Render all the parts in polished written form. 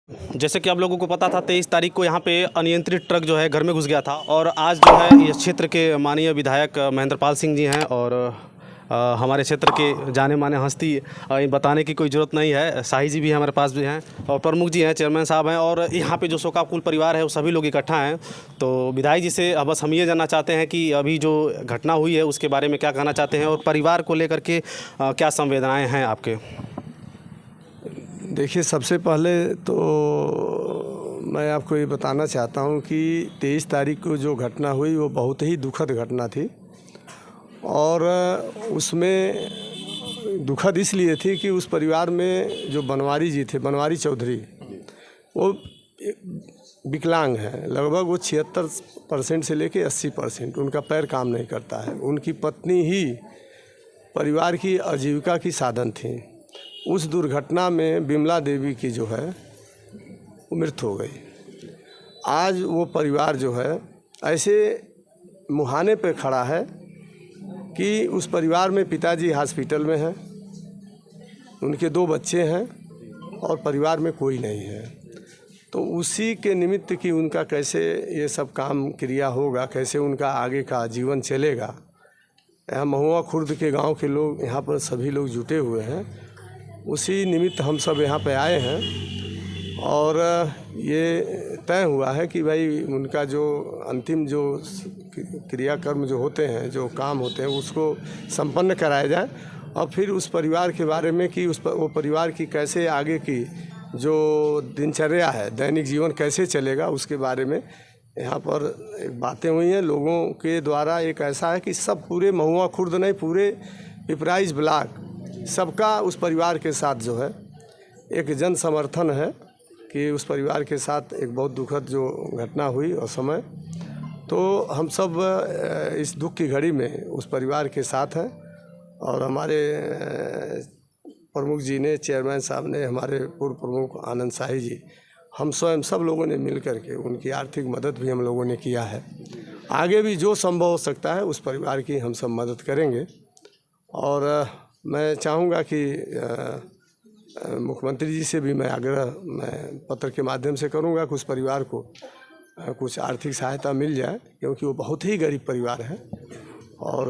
जैसे कि आप लोगों को पता था 23 तारीख को यहाँ पे अनियंत्रित ट्रक जो है घर में घुस गया था और आज जो है इस क्षेत्र के माननीय विधायक महेंद्र पाल सिंह जी हैं और हमारे क्षेत्र के जाने माने हस्ती बताने की कोई ज़रूरत नहीं है। शाही जी भी हमारे पास भी हैं और प्रमुख जी हैं, चेयरमैन साहब हैं और यहाँ पे जो शोकाकुल परिवार है वो सभी लोग इकट्ठा हैं। तो विधायक जी से बस हम ये जानना चाहते हैं कि अभी जो घटना हुई है उसके बारे में क्या कहना चाहते हैं और परिवार को लेकर के क्या संवेदनाएँ हैं आपके। देखिए, सबसे पहले तो मैं आपको ये बताना चाहता हूँ कि 23 तारीख को जो घटना हुई वो बहुत ही दुखद घटना थी और उसमें दुखद इसलिए थी कि उस परिवार में जो बनवारी जी थे, बनवारी चौधरी, वो विकलांग हैं। लगभग वो 76% से लेके 80% उनका पैर काम नहीं करता है। उनकी पत्नी ही परिवार की आजीविका की साधन थी। उस दुर्घटना में बिमला देवी की जो है वो मृत्यु हो गई। आज वो परिवार जो है ऐसे मुहाने पे खड़ा है कि उस परिवार में पिताजी हॉस्पिटल में हैं, उनके 2 बच्चे हैं और परिवार में कोई नहीं है। तो उसी के निमित्त कि उनका कैसे ये सब काम क्रिया होगा, कैसे उनका आगे का जीवन चलेगा। यहाँ महुआ खुर्द के गांव के लोग यहाँ पर सभी लोग जुटे हुए हैं। उसी निमित्त हम सब यहाँ पे आए हैं और ये तय हुआ है कि भाई उनका जो अंतिम जो क्रियाकर्म जो होते हैं, जो काम होते हैं, उसको संपन्न कराया जाए और फिर उस परिवार के बारे में कि वो परिवार की कैसे आगे की जो दिनचर्या है, दैनिक जीवन कैसे चलेगा, उसके बारे में यहाँ पर बातें हुई हैं। लोगों के द्वारा एक ऐसा है कि सब पूरे महुआ खुर्द नहीं, पूरे पिपराइच ब्लॉक सबका उस परिवार के साथ जो है एक जन समर्थन है कि उस परिवार के साथ एक बहुत दुखद जो घटना हुई और समय, तो हम सब इस दुख की घड़ी में उस परिवार के साथ हैं। और हमारे प्रमुख जी ने, चेयरमैन साहब ने, हमारे पूर्व प्रमुख आनंद शाही जी, हम स्वयं सब लोगों ने मिल कर के उनकी आर्थिक मदद भी हम लोगों ने किया है। आगे भी जो संभव हो सकता है उस परिवार की हम सब मदद करेंगे। और मैं चाहूँगा कि मुख्यमंत्री जी से भी मैं पत्र के माध्यम से करूँगा कि उस परिवार को कुछ आर्थिक सहायता मिल जाए, क्योंकि वो बहुत ही गरीब परिवार है। और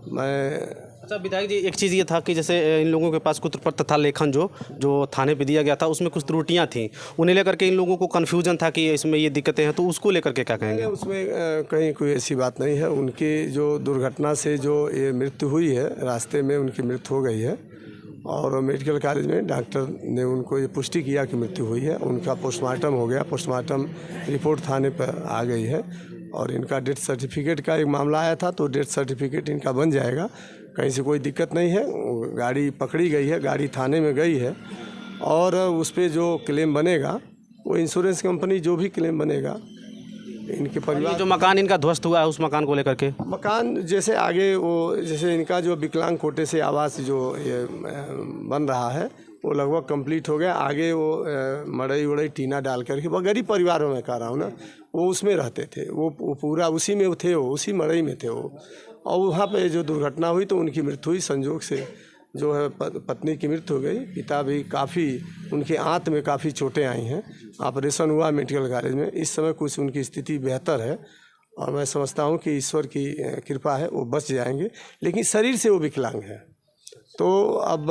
मैं अच्छा विधायक जी, एक चीज़ ये था कि जैसे इन लोगों के पास कुछ पत्र तथा लेखन जो थाने पे दिया गया था उसमें कुछ त्रुटियां थीं, उन्हें लेकर के इन लोगों को कन्फ्यूजन था कि इसमें ये दिक्कतें हैं, तो उसको लेकर के क्या कहेंगे। उसमें कहीं कोई ऐसी बात नहीं है। उनकी जो दुर्घटना से जो ये मृत्यु हुई है, रास्ते में उनकी मृत्यु हो गई है और मेडिकल कॉलेज में डॉक्टर ने उनको ये पुष्टि किया कि मृत्यु हुई है। उनका पोस्टमार्टम हो गया, पोस्टमार्टम रिपोर्ट थाने पर आ गई है और इनका डेथ सर्टिफिकेट का एक मामला आया था, तो डेथ सर्टिफिकेट इनका बन जाएगा। कहीं से कोई दिक्कत नहीं है। गाड़ी पकड़ी गई है, गाड़ी थाने में गई है और उस पर जो क्लेम बनेगा वो इंश्योरेंस कंपनी जो भी क्लेम बनेगा इनके परिवार। जो मकान इनका ध्वस्त हुआ है उस मकान को लेकर के, मकान जैसे आगे वो जैसे इनका जो विकलांग कोटे से आवास जो ये बन रहा है वो लगभग कंप्लीट हो गया। आगे वो मड़ई उड़ई टीना डाल करके, वो गरीब परिवारों में कह रहा हूँ ना, वो उसमें रहते थे, वो पूरा उसी में थे, वो उसी मड़ई में थे वो। और वहाँ पे जो दुर्घटना हुई तो उनकी मृत्यु हुई। संजोग से जो है पत्नी की मृत्यु हो गई। पिता भी काफ़ी, उनके आंत में काफ़ी चोटें आई हैं। ऑपरेशन हुआ मेडिकल कॉलेज में। इस समय कुछ उनकी स्थिति बेहतर है और मैं समझता हूँ कि ईश्वर की कृपा है, वो बच जाएंगे, लेकिन शरीर से वो विकलांग है। तो अब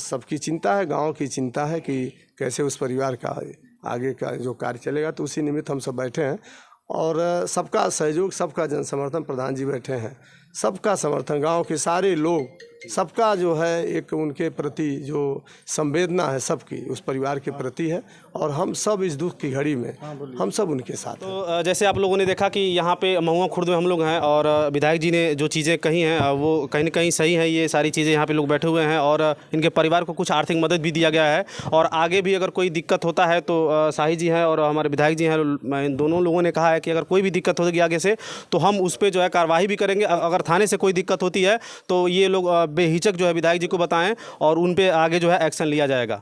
सबकी चिंता है, गांव की चिंता है कि कैसे उस परिवार का आगे का जो कार्य चलेगा। तो उसी निमित्त हम सब बैठे हैं और सबका सहयोग, सबका जन समर्थन, प्रधान जी बैठे हैं, सबका समर्थन, गांव के सारे लोग, सबका जो है एक उनके प्रति जो संवेदना है सबकी उस परिवार के प्रति है और हम सब इस दुख की घड़ी में हम सब उनके साथ हैं। तो जैसे आप लोगों ने देखा कि यहाँ पे महुआ खुर्द में हम लोग हैं और विधायक जी ने जो चीज़ें कही हैं वो कहीं ना कहीं सही हैं। ये सारी चीज़ें यहाँ पे लोग बैठे हुए हैं और इनके परिवार को कुछ आर्थिक मदद भी दिया गया है और आगे भी अगर कोई दिक्कत होता है तो शाही जी हैं और हमारे विधायक जी हैं, इन दोनों लोगों ने कहा है कि अगर कोई भी दिक्कत होगी आगे से तो हम उस पर जो है कार्रवाई भी करेंगे। अगर थाने से कोई दिक्कत होती है तो ये लोग बेहिचक जो है विधायक जी को बताएं और उन पे आगे जो है एक्शन लिया जाएगा।